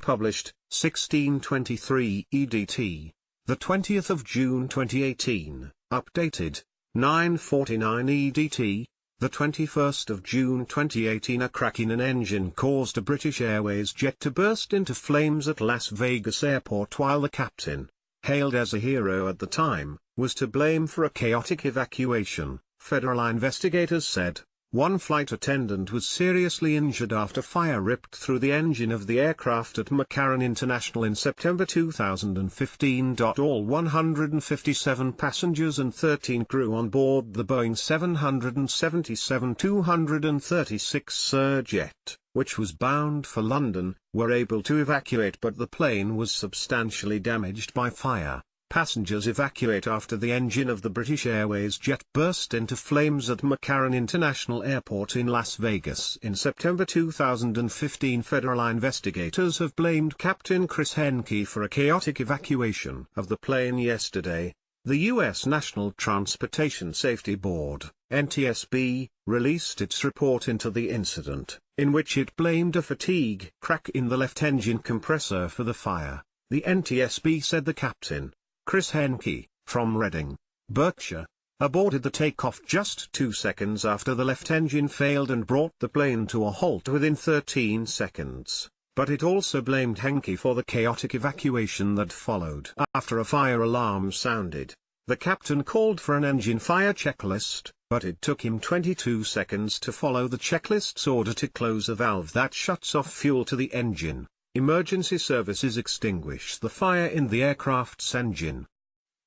published, 1623 EDT, the 20th of June 2018, updated, 949 EDT, the 21st of June 2018. A crack in an engine caused a British Airways jet to burst into flames at Las Vegas airport while the captain, hailed as a hero at the time, was to blame for a chaotic evacuation, federal investigators said. One flight attendant was seriously injured after fire ripped through the engine of the aircraft at McCarran International in September 2015. All 157 passengers and 13 crew on board the Boeing 777-236 Sir jet, which was bound for London, were able to evacuate, but the plane was substantially damaged by fire. Passengers evacuate after the engine of the British Airways jet burst into flames at McCarran International Airport in Las Vegas in September 2015. Federal investigators have blamed Captain Chris Henke for a chaotic evacuation of the plane yesterday. The U.S. National Transportation Safety Board, NTSB, released its report into the incident, in which it blamed a fatigue crack in the left engine compressor for the fire. The NTSB said the captain, Chris Henke, from Reading, Berkshire, aborted the takeoff just 2 seconds after the left engine failed and brought the plane to a halt within 13 seconds. But it also blamed Henke for the chaotic evacuation that followed. After a fire alarm sounded, the captain called for an engine fire checklist, but it took him 22 seconds to follow the checklist's order to close a valve that shuts off fuel to the engine. Emergency services extinguished the fire in the aircraft's engine.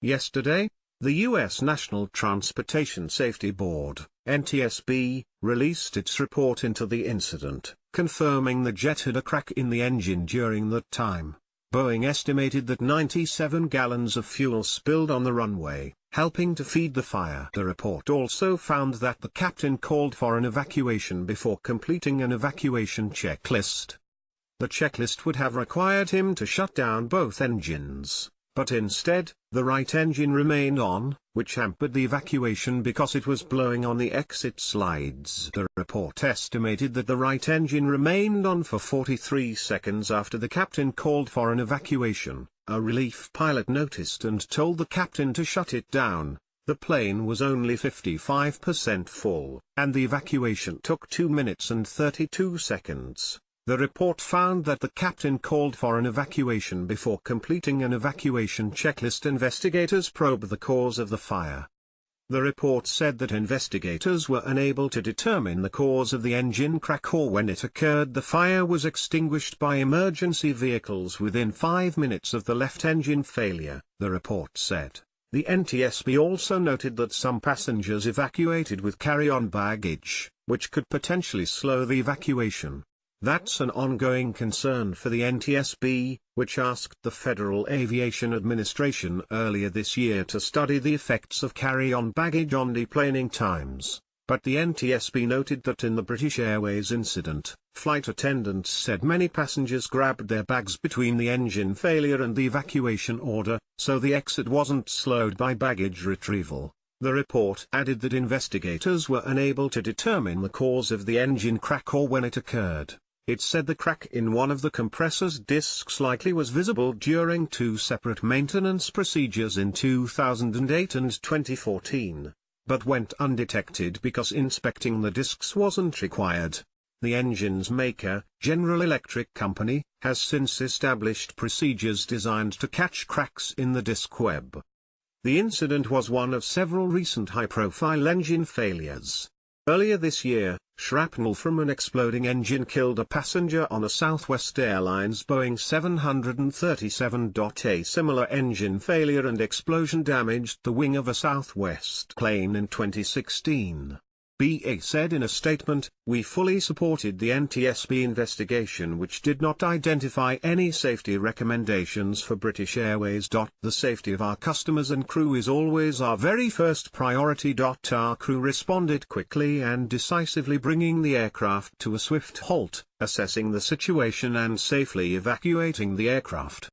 Yesterday, the U.S. National Transportation Safety Board, NTSB, released its report into the incident, confirming the jet had a crack in the engine during that time. Boeing estimated that 97 gallons of fuel spilled on the runway, helping to feed the fire. The report also found that the captain called for an evacuation before completing an evacuation checklist. The checklist would have required him to shut down both engines, but instead, the right engine remained on, which hampered the evacuation because it was blowing on the exit slides. The report estimated that the right engine remained on for 43 seconds after the captain called for an evacuation. A relief pilot noticed and told the captain to shut it down. The plane was only 55% full, and the evacuation took 2 minutes and 32 seconds. The report found that the captain called for an evacuation before completing an evacuation checklist. Investigators probe the cause of the fire. The report said that investigators were unable to determine the cause of the engine crack or when it occurred. The fire was extinguished by emergency vehicles within 5 minutes of the left engine failure, the report said. The NTSB also noted that some passengers evacuated with carry-on baggage, which could potentially slow the evacuation. That's an ongoing concern for the NTSB, which asked the Federal Aviation Administration earlier this year to study the effects of carry-on baggage on deplaning times. But the NTSB noted that in the British Airways incident, flight attendants said many passengers grabbed their bags between the engine failure and the evacuation order, so the exit wasn't slowed by baggage retrieval. The report added that investigators were unable to determine the cause of the engine crack or when it occurred. It said the crack in one of the compressor's discs likely was visible during 2 separate maintenance procedures in 2008 and 2014, but went undetected because inspecting the discs wasn't required. The engine's maker, General Electric Company, has since established procedures designed to catch cracks in the disc web. The incident was one of several recent high-profile engine failures. Earlier this year, shrapnel from an exploding engine killed a passenger on a Southwest Airlines Boeing 737. A similar engine failure and explosion damaged the wing of a Southwest plane in 2016. BA said in a statement, "We fully supported the NTSB investigation, which did not identify any safety recommendations for British Airways. The safety of our customers and crew is always our very first priority. Our crew responded quickly and decisively, bringing the aircraft to a swift halt, assessing the situation and safely evacuating the aircraft.